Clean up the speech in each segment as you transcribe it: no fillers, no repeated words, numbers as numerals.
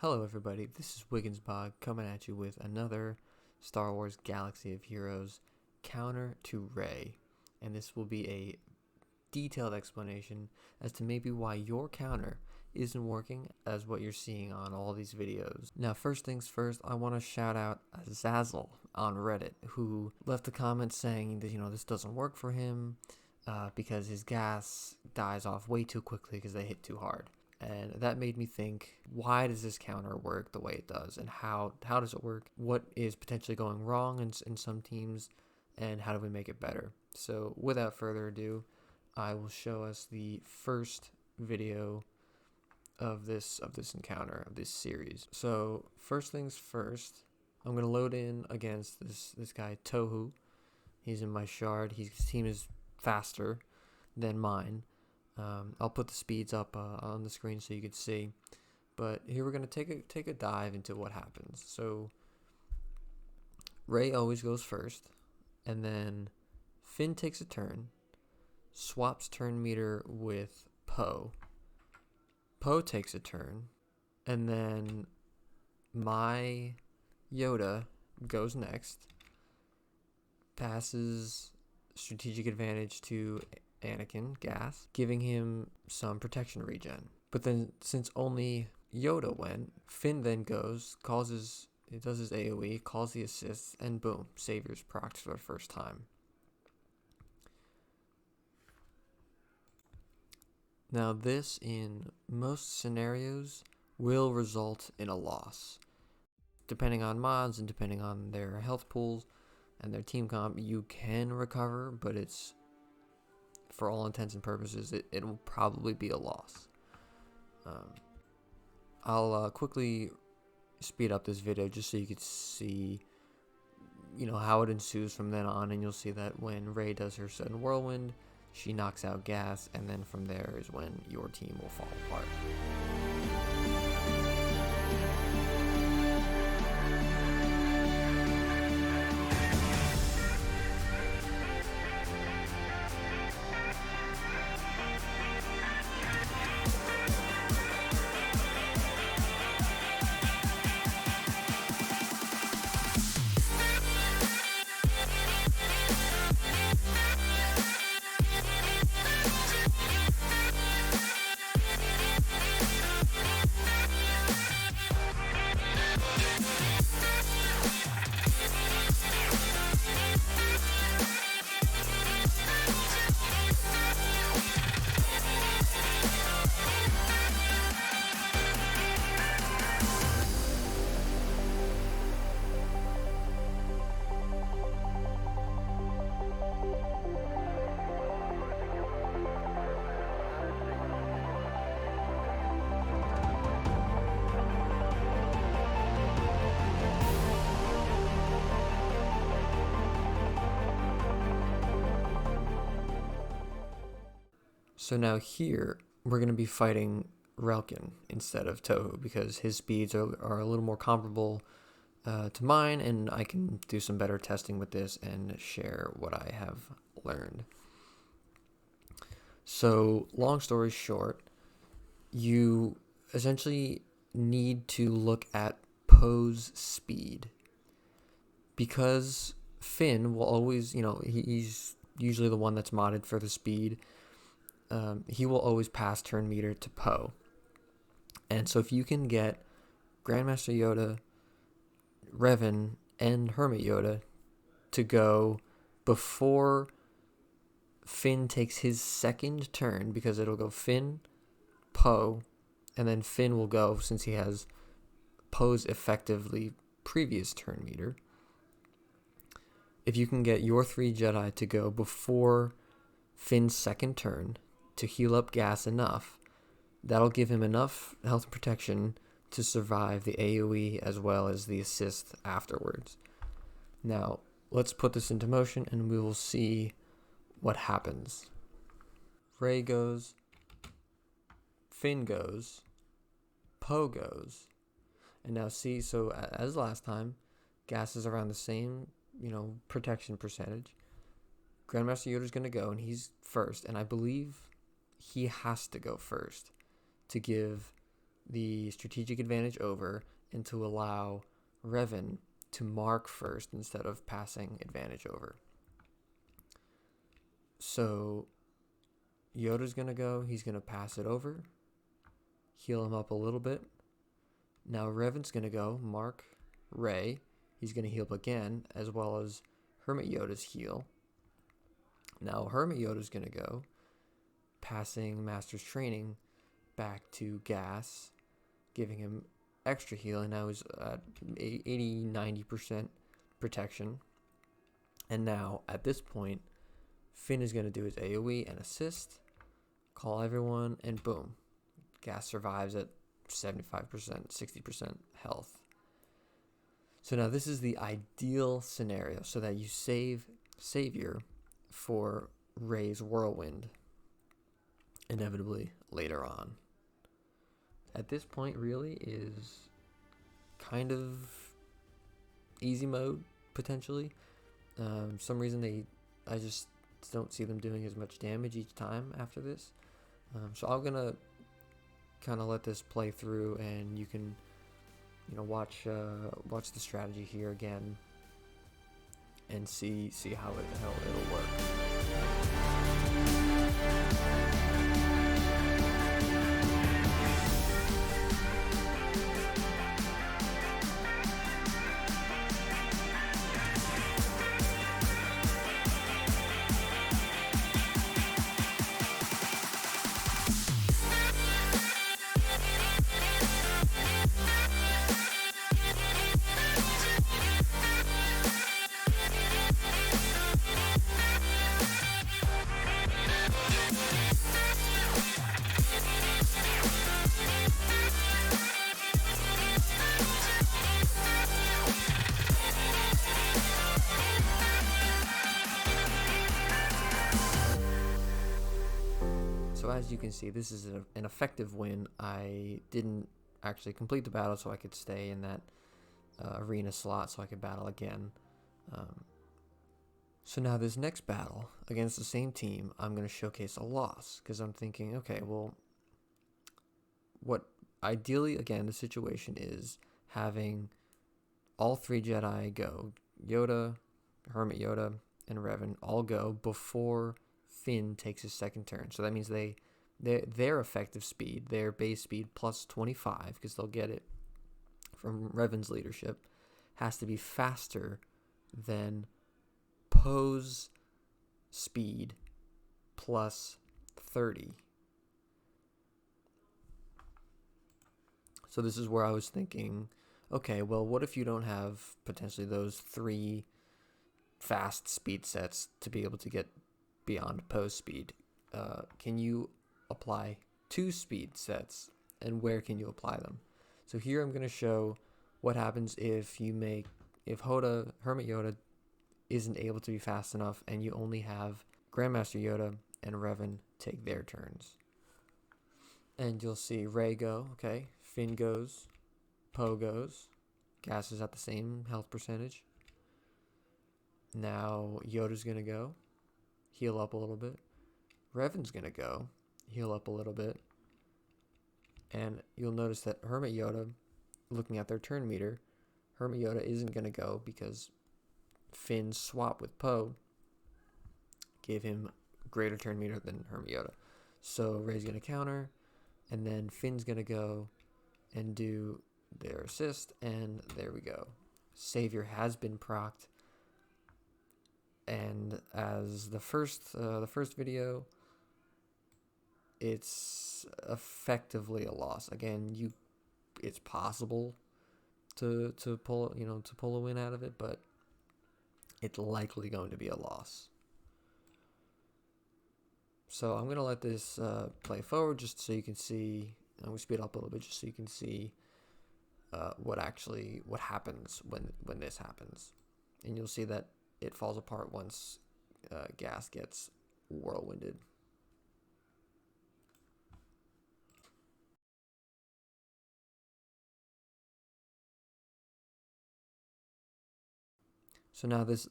Hello everybody, this is SWGoH coming at you with another Star Wars Galaxy of Heroes counter to Rey. And this will be a detailed explanation as to maybe why your counter isn't working as what you're seeing on all these videos. Now first things first, I want to shout out Azazel on Reddit who left a comment saying that this doesn't work for him because his gas dies off way too quickly because they hit too hard. And that made me think, why does this counter work the way it does? And how does it work? What is potentially going wrong in some teams? And how do we make it better? So without further ado, I will show us the first video of this encounter, of this series. So first things first, I'm going to load in against this guy, Tohu. He's in my shard. His team is faster than mine. I'll put the speeds up on the screen so you can see. But here we're going to take a dive into what happens. So Rey always goes first, and then Finn takes a turn, swaps turn meter with Poe. Poe takes a turn, and then my Yoda goes next, passes strategic advantage to Anakin gas, giving him some protection regen. But then since only Yoda went, Finn then goes, does his AoE, calls the assists, and boom, Savior's procced for the first time. Now this, in most scenarios, will result in a loss. Depending on mods and depending on their health pools and their team comp, you can recover, but it's, for all intents and purposes, it will probably be a loss. I'll quickly speed up this video just so you could see, how it ensues from then on, and you'll see that when Rey does her sudden whirlwind, she knocks out gas, and then from there is when your team will fall apart. So now here, we're going to be fighting Relkin instead of Tohu because his speeds are a little more comparable to mine, and I can do some better testing with this and share what I have learned. So long story short, you essentially need to look at Poe's speed, because Finn will always, he's usually the one that's modded for the speed. He will always pass turn meter to Poe. And so if you can get Grandmaster Yoda, Revan, and Hermit Yoda to go before Finn takes his second turn, because it'll go Finn, Poe, and then Finn will go, since he has Poe's effectively previous turn meter. If you can get your 3 Jedi to go before Finn's second turn to heal up gas enough, that'll give him enough health and protection to survive the AoE as well as the assist afterwards. Now, let's put this into motion and we will see what happens. Rey goes, Finn goes, Poe goes, and now see, so as last time, gas is around the same, protection percentage. Grandmaster Yoda's going to go, and he's first, and I believe he has to go first to give the strategic advantage over and to allow Revan to mark first instead of passing advantage over. So Yoda's going to go. He's going to pass it over, heal him up a little bit. Now Revan's going to go, mark Rey. He's going to heal up again, as well as Hermit Yoda's heal. Now Hermit Yoda's going to go, passing Master's Training back to Gas, giving him extra heal, and now he's at 80-90% protection. And now, at this point, Finn is going to do his AoE and assist, call everyone, and boom. Gas survives at 75%, 60% health. So now this is the ideal scenario, so that you save Savior for Rey's Whirlwind, inevitably later on. At this point, really, is kind of easy mode, potentially. Some reason I just don't see them doing as much damage each time after this. So I'm gonna kind of let this play through, and you can, watch the strategy here again, and see how it'll work. So as you can see, this is an effective win. I didn't actually complete the battle so I could stay in that arena slot so I could battle again. So now this next battle against the same team, I'm going to showcase a loss, because I'm thinking, okay, well, what ideally, again, the situation is having all three Jedi go, Yoda, Hermit Yoda, and Revan all go before Finn takes his second turn. So that means their effective speed, their base speed plus 25, because they'll get it from Revan's leadership, has to be faster than Poe's speed plus 30. So this is where I was thinking, okay, well, what if you don't have potentially those 3 fast speed sets to be able to get beyond Poe's speed? Can you apply 2 speed sets, and where can you apply them? So here I'm going to show what happens if Hermit Yoda isn't able to be fast enough, and you only have Grandmaster Yoda and Revan take their turns. And you'll see Rey go, okay, Finn goes, Poe goes, Gas is at the same health percentage. Now Yoda's going to go, heal up a little bit. Revan's going to go, heal up a little bit. And you'll notice that Hermit Yoda, looking at their turn meter, Hermit Yoda isn't going to go because Finn's swap with Poe gave him greater turn meter than Hermit Yoda. So Rey's going to counter, and then Finn's going to go and do their assist, and there we go. Savior has been procced, and as the first video, it's effectively a loss. Again, it's possible to pull a win out of it, but it's likely going to be a loss. So I'm going to let this play forward just so you can see. I'm going to speed up a little bit just so you can see what happens when this happens. And you'll see that it falls apart once Gas gets whirlwinded. So now this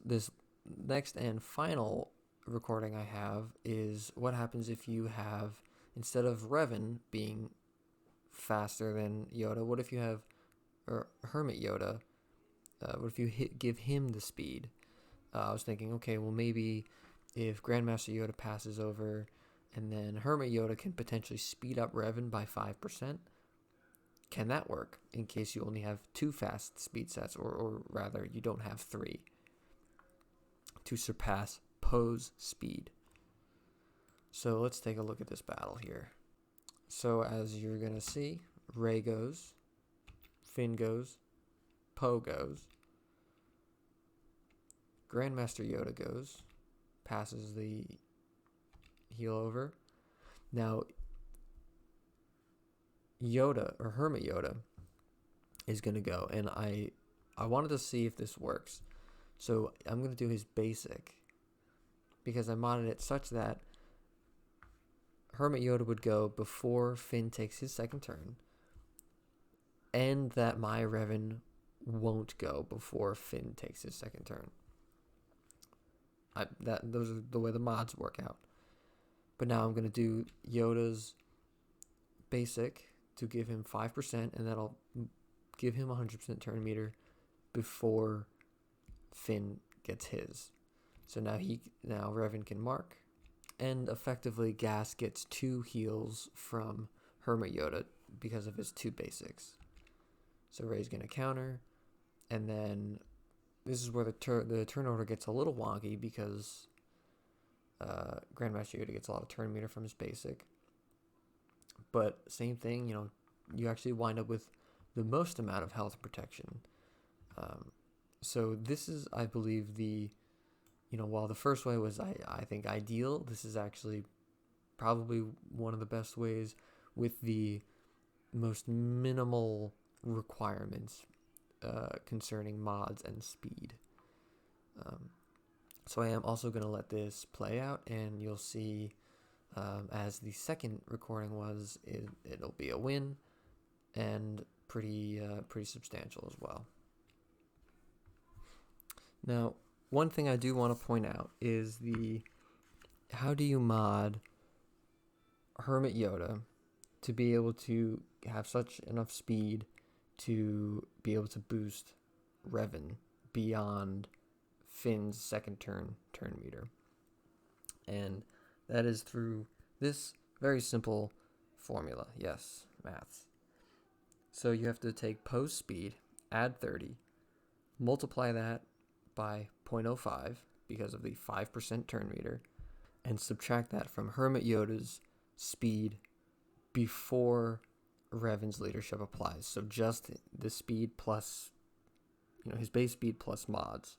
next and final recording I have is what happens if you have, instead of Revan being faster than Yoda? What if you have Hermit Yoda? What if you give him the speed? I was thinking, okay, well maybe if Grandmaster Yoda passes over, and then Hermit Yoda can potentially speed up Revan by 5%. Can that work in case you only have 2 fast speed sets, or rather you don't have 3, to surpass Poe's speed? So let's take a look at this battle here. So as you're going to see, Rey goes, Finn goes, Poe goes, Grandmaster Yoda goes, passes the heal over. Now, Yoda, or Hermit Yoda, is going to go, and I wanted to see if this works. So I'm going to do his basic, because I modded it such that Hermit Yoda would go before Finn takes his second turn, and that my Revan won't go before Finn takes his second turn. Those are the way the mods work out. But now I'm going to do Yoda's basic to give him 5%, and that'll give him 100% turn meter before Finn gets his. So now Revan can mark, and effectively Gas gets 2 heals from Hermit Yoda because of his 2 basics. So Rey's going to counter, and then this is where the turn order gets a little wonky, because Grandmaster Yoda gets a lot of turn meter from his basic. But same thing, you actually wind up with the most amount of health protection. So this is, I believe, while the first way was, I think, ideal, this is actually probably one of the best ways with the most minimal requirements concerning mods and speed. So I am also going to let this play out, and you'll see, as the second recording was, it'll be a win, and pretty substantial as well. Now, one thing I do want to point out is how do you mod Hermit Yoda to be able to have such enough speed to be able to boost Revan beyond Finn's second turn meter? And that is through this very simple formula. Yes, maths. So you have to take Poe's speed, add 30, multiply that by 0.05 because of the 5% turn meter, and subtract that from Hermit Yoda's speed before Revan's leadership applies. So just the speed plus, his base speed plus mods.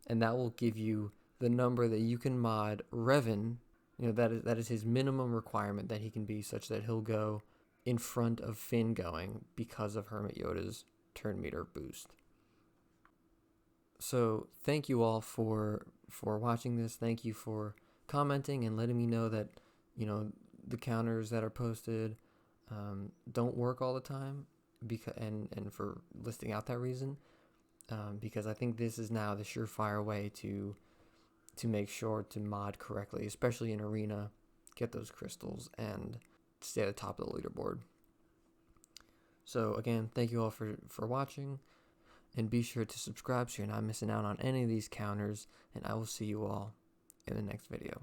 And that will give you the number that you can mod Revan. That is his minimum requirement that he can be, such that he'll go in front of Finn going because of Hermit Yoda's turn meter boost. So thank you all for watching this. Thank you for commenting and letting me know that the counters that are posted don't work all the time, and for listing out that reason, because I think this is now the surefire way to make sure to mod correctly, especially in Arena, get those crystals, and stay at the top of the leaderboard. So again, thank you all for watching, and be sure to subscribe so you're not missing out on any of these counters, and I will see you all in the next video.